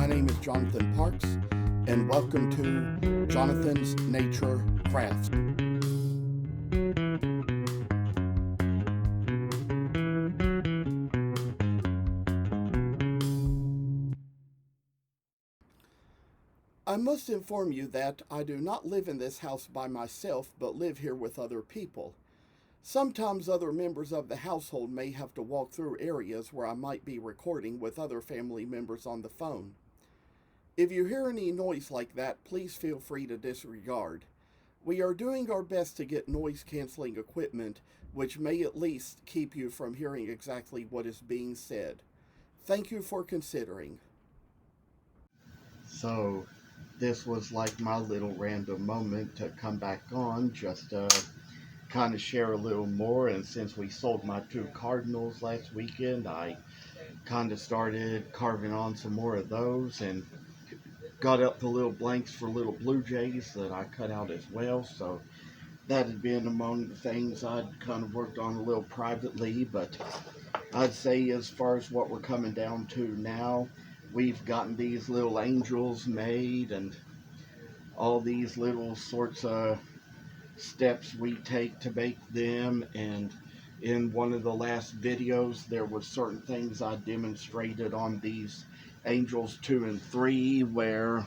My name is Jonathan Parks, and welcome to Jonathan's Nature Crafts. I must inform you that I do not live in this house by myself, but live here with other people. Sometimes other members of the household may have to walk through areas where I might be recording with other family members on the phone. If you hear any noise like that, please feel free to disregard. We are doing our best to get noise canceling equipment, which may at least keep you from hearing exactly what is being said. Thank you for considering. So, this was like my little random moment to come back on just to kind of share a little more. And since we sold my two cardinals last weekend, I kind of started carving on some more of those and got up the little blanks for little blue jays that I cut out as well. So that had been among the things I'd kind of worked on a little privately. But I'd say as far as what we're coming down to now, we've gotten these little angels made and all these little sorts of steps we take to make them. And in one of the last videos, there were certain things I demonstrated on these angels 2 and 3 where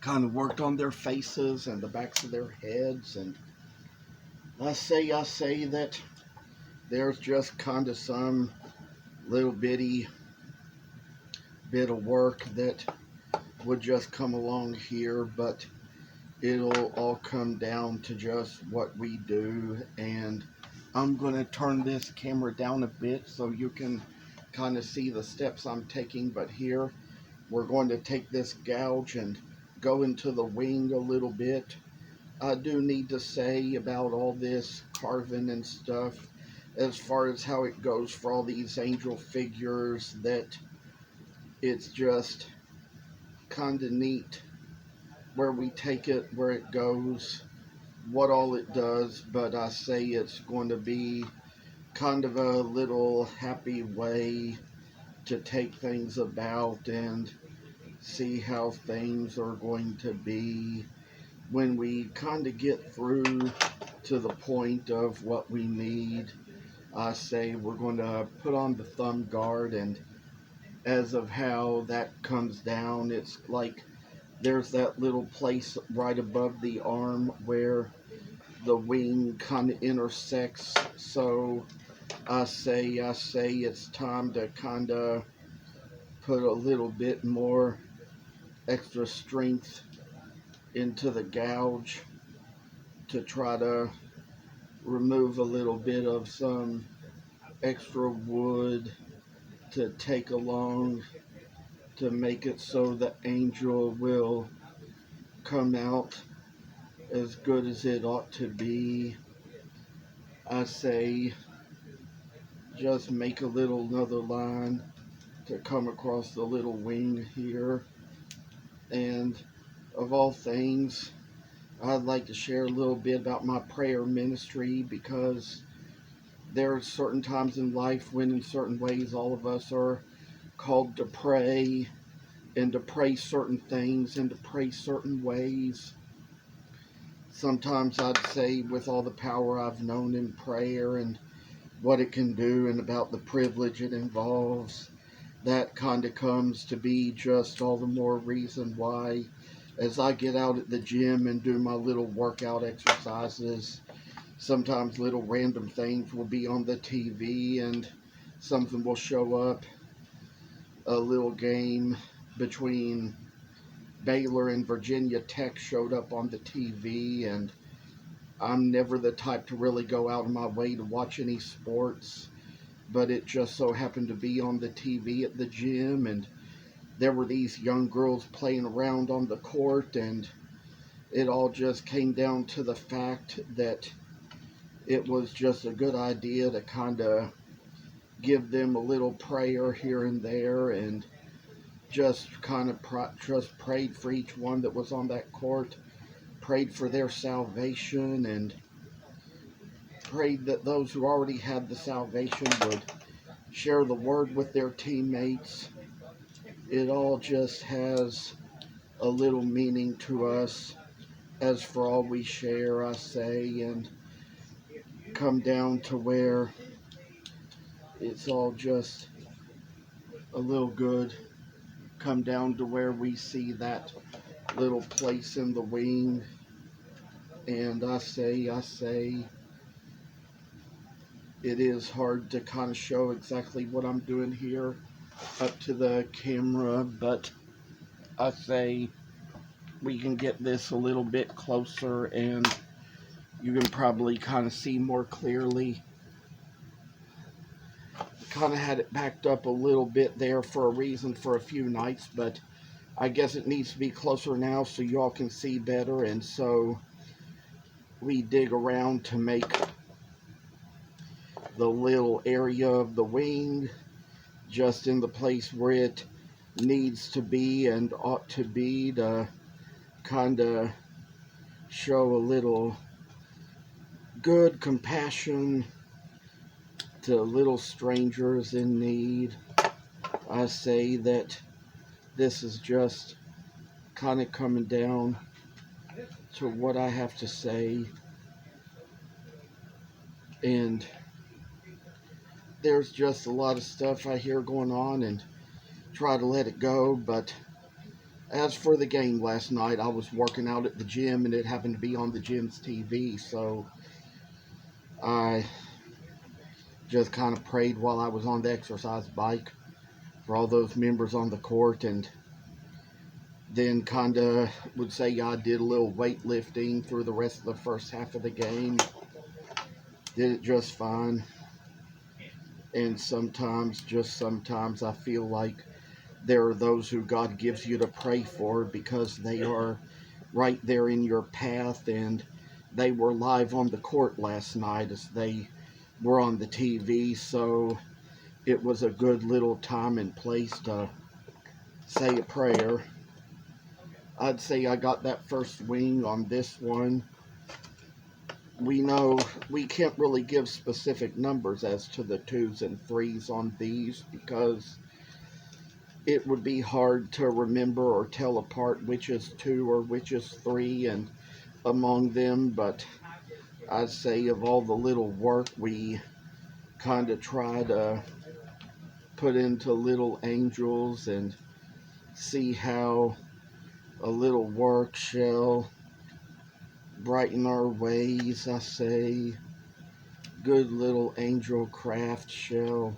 kind of worked on their faces and the backs of their heads. And I say that there's just kind of some little bitty bit of work that would just come along here, but it'll all come down to just what we do. And I'm going to turn this camera down a bit so you can kind of see the steps I'm taking. But here we're going to take this gouge and go into the wing a little bit. I do need to say about all this carving and stuff, as far as how it goes for all these angel figures, that it's just kind of neat where we take it, where it goes, what all it does. But I say it's going to be kind of a little happy way to take things about and see how things are going to be when we kind of get through to the point of what we need. I say we're going to put on the thumb guard, and as of how that comes down, it's like there's that little place right above the arm where the wing kind of intersects. So I say it's time to kind of put a little bit more extra strength into the gouge to try to remove a little bit of some extra wood to take along to make it so the angel will come out as good as it ought to be. I say just make a little another line to come across the little wing here. And of all things, I'd like to share a little bit about my prayer ministry, because there are certain times in life when in certain ways all of us are called to pray, and to pray certain things and to pray certain ways. Sometimes I'd say with all the power I've known in prayer and what it can do and about the privilege it involves, that kind of comes to be just all the more reason why, as I get out at the gym and do my little workout exercises, sometimes little random things will be on the TV and something will show up. A little game between Baylor and Virginia Tech showed up on the TV, and I'm never the type to really go out of my way to watch any sports, but it just so happened to be on the TV at the gym, and there were these young girls playing around on the court, and it all just came down to the fact that it was just a good idea to kind of give them a little prayer here and there, and just kind of just prayed for each one that was on that court, prayed for their salvation, and prayed that those who already had the salvation would share the word with their teammates. It all just has a little meaning to us. As for all we share, I say, and come down to where it's all just a little good. Come down to where we see that little place in the wing. And I say, it is hard to kind of show exactly what I'm doing here up to the camera, but I say we can get this a little bit closer and you can probably kind of see more clearly. Kind of had it backed up a little bit there for a reason for a few nights, but I guess it needs to be closer now so y'all can see better. And so we dig around to make the little area of the wing just in the place where it needs to be and ought to be, to kind of show a little good compassion to little strangers in need. I say that this is just kind of coming down to what I have to say, and there's just a lot of stuff I hear going on and try to let it go. But as for the game last night, I was working out at the gym and it happened to be on the gym's TV, so I just kind of prayed while I was on the exercise bike for all those members on the court, and then kind of would say I did a little weightlifting through the rest of the first half of the game. Did it just fine. And sometimes, just sometimes, I feel like there are those who God gives you to pray for because they are right there in your path, and they were live on the court last night as they were on the TV, so it was a good little time and place to say a prayer. I'd say I got that first wing on this one. We know we can't really give specific numbers as to the 2s and 3s on these because it would be hard to remember or tell apart which is 2 or which is 3 and among them, but I'd say of all the little work we kind of try to put into little angels and see how a little work shall brighten our ways. I say good little angel craft shall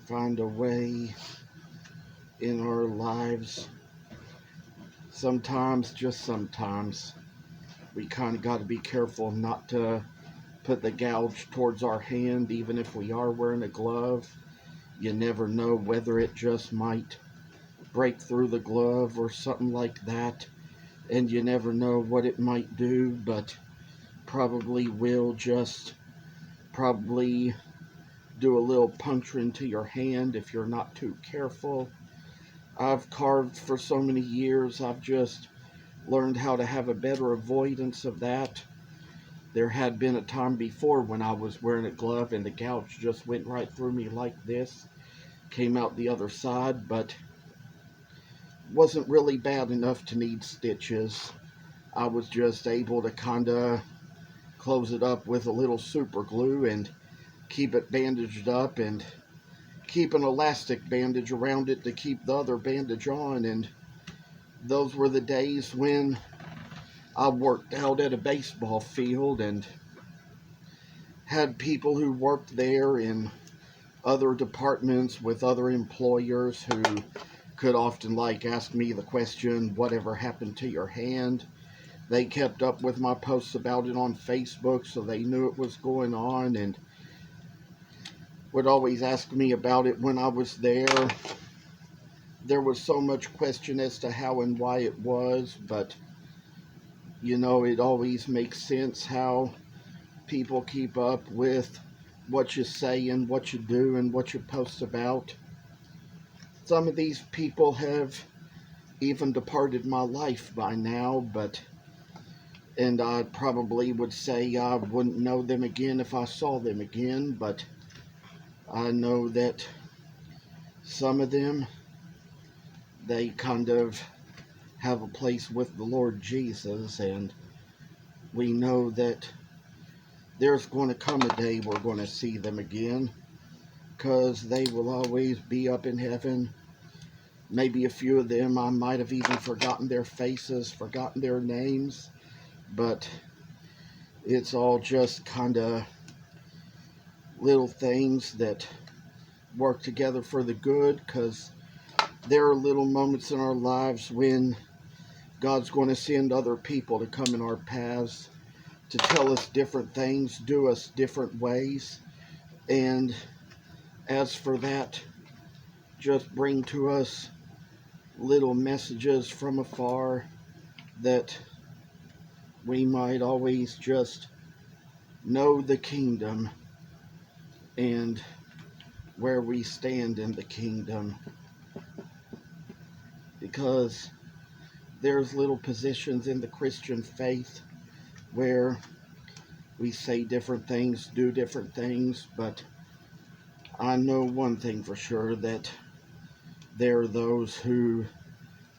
find a way in our lives. Sometimes, just sometimes, we kind of got to be careful not to put the gouge towards our hand, even if we are wearing a glove. You never know whether it just might break through the glove or something like that, and you never know what it might do, but probably will just probably do a little puncturing to your hand if you're not too careful. I've carved for so many years, I've just learned how to have a better avoidance of that. There had been a time before when I was wearing a glove and the gouge just went right through me like this, came out the other side, but wasn't really bad enough to need stitches. I was just able to kind of close it up with a little super glue and keep it bandaged up and keep an elastic bandage around it to keep the other bandage on. And those were the days when I worked out at a baseball field and had people who worked there in other departments with other employers who could often ask me the question, whatever happened to your hand? They kept up with my posts about it on Facebook, so they knew it was going on and would always ask me about it when I was there. There was so much question as to how and why it was, but you know, it always makes sense how people keep up with what you say and what you do and what you post about. Some of these people have even departed my life by now, and I probably would say I wouldn't know them again if I saw them again, but I know that some of them, they kind of have a place with the Lord Jesus, and we know that there's going to come a day we're going to see them again, because they will always be up in heaven. Maybe a few of them, I might have even forgotten their faces, forgotten their names, but it's all just kind of little things that work together for the good, because there are little moments in our lives when God's going to send other people to come in our paths to tell us different things, do us different ways, and as for that, just bring to us little messages from afar that we might always just know the kingdom and where we stand in the kingdom, because there's little positions in the Christian faith where we say different things, do different things, but I know one thing for sure, that there are those who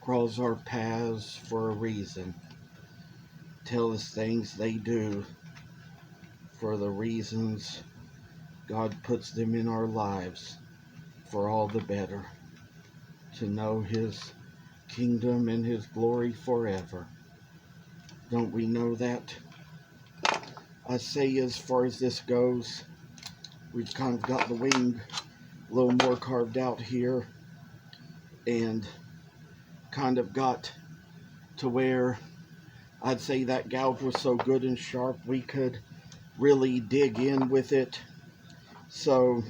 cross our paths for a reason, tell us things they do for the reasons God puts them in our lives, for all the better, to know His kingdom and His glory forever. Don't we know that? I say, as far as this goes, we've kind of got the wing a little more carved out here, and kind of got to where I'd say that gouge was so good and sharp we could really dig in with it. So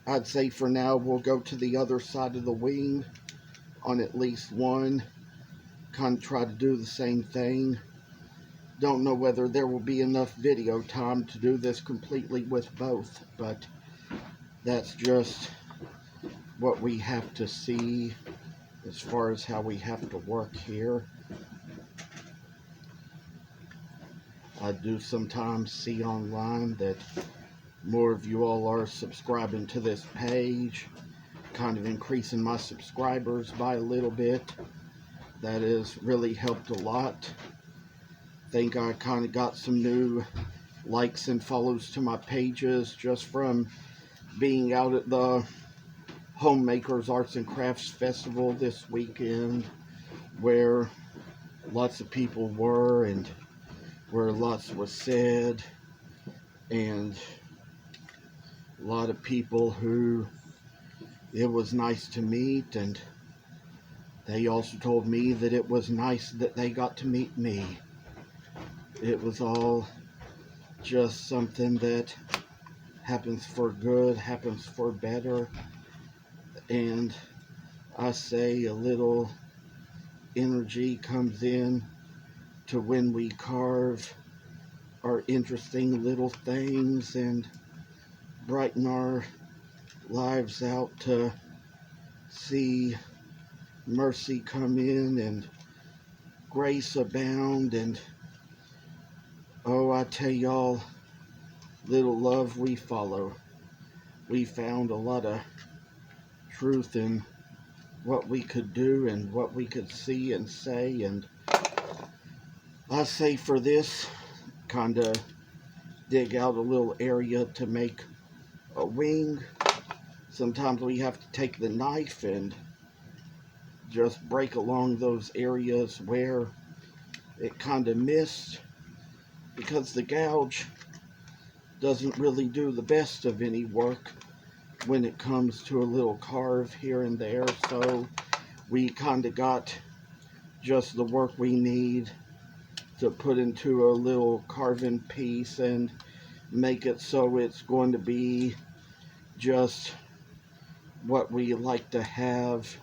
I'd say for now we'll go to the other side of the wing on at least one, kind of try to do the same thing. Don't know whether there will be enough video time to do this completely with both, but that's just what we have to see as far as how we have to work here. I do sometimes see online that more of you all are subscribing to this page, kind of increasing my subscribers by a little bit. That has really helped a lot. Think I kind of got some new likes and follows to my pages just from being out at the Homemakers Arts and Crafts Festival this weekend, where lots of people were and where lots was said, and a lot of people who it was nice to meet, and they also told me that it was nice that they got to meet me. It was all just something that happens for good, happens for better, and I say a little energy comes in to when we carve our interesting little things and brighten our lives out, to see mercy come in and grace abound. And oh, I tell y'all, little love we follow. We found a lot of truth in what we could do and what we could see and say, and I say for this, kind of dig out a little area to make a wing. Sometimes we have to take the knife and just break along those areas where it kind of missed, because the gouge doesn't really do the best of any work when it comes to a little carve here and there. So we kind of got just the work we need to put into a little carving piece and make it so it's going to be just what we like to have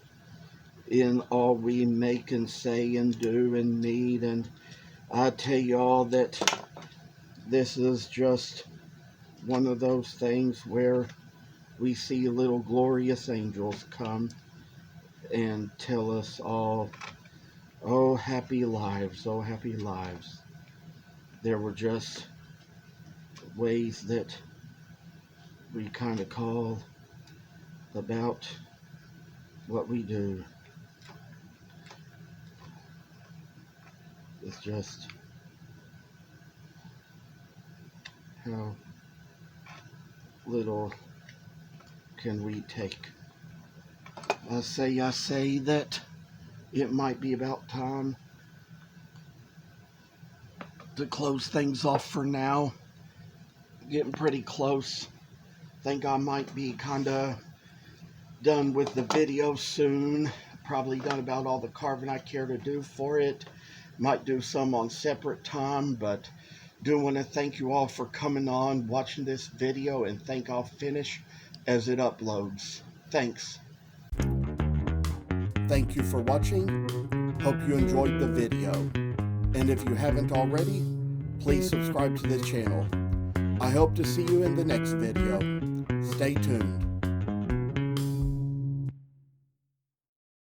in all we make and say and do and need. And I tell y'all that this is just one of those things where we see little glorious angels come and tell us all, oh, happy lives, oh, happy lives. There were just ways that we kind of call about what we do. It's just how little can we take. I say that it might be about time to close things off for now. Getting pretty close. Think I might be kinda done with the video soon. Probably done about all the carving I care to do for it. Might do some on separate time, but do want to thank you all for coming on, watching this video, and think I'll finish as it uploads. Thanks. Thank you for watching. Hope you enjoyed the video. And if you haven't already, please subscribe to this channel. I hope to see you in the next video. Stay tuned.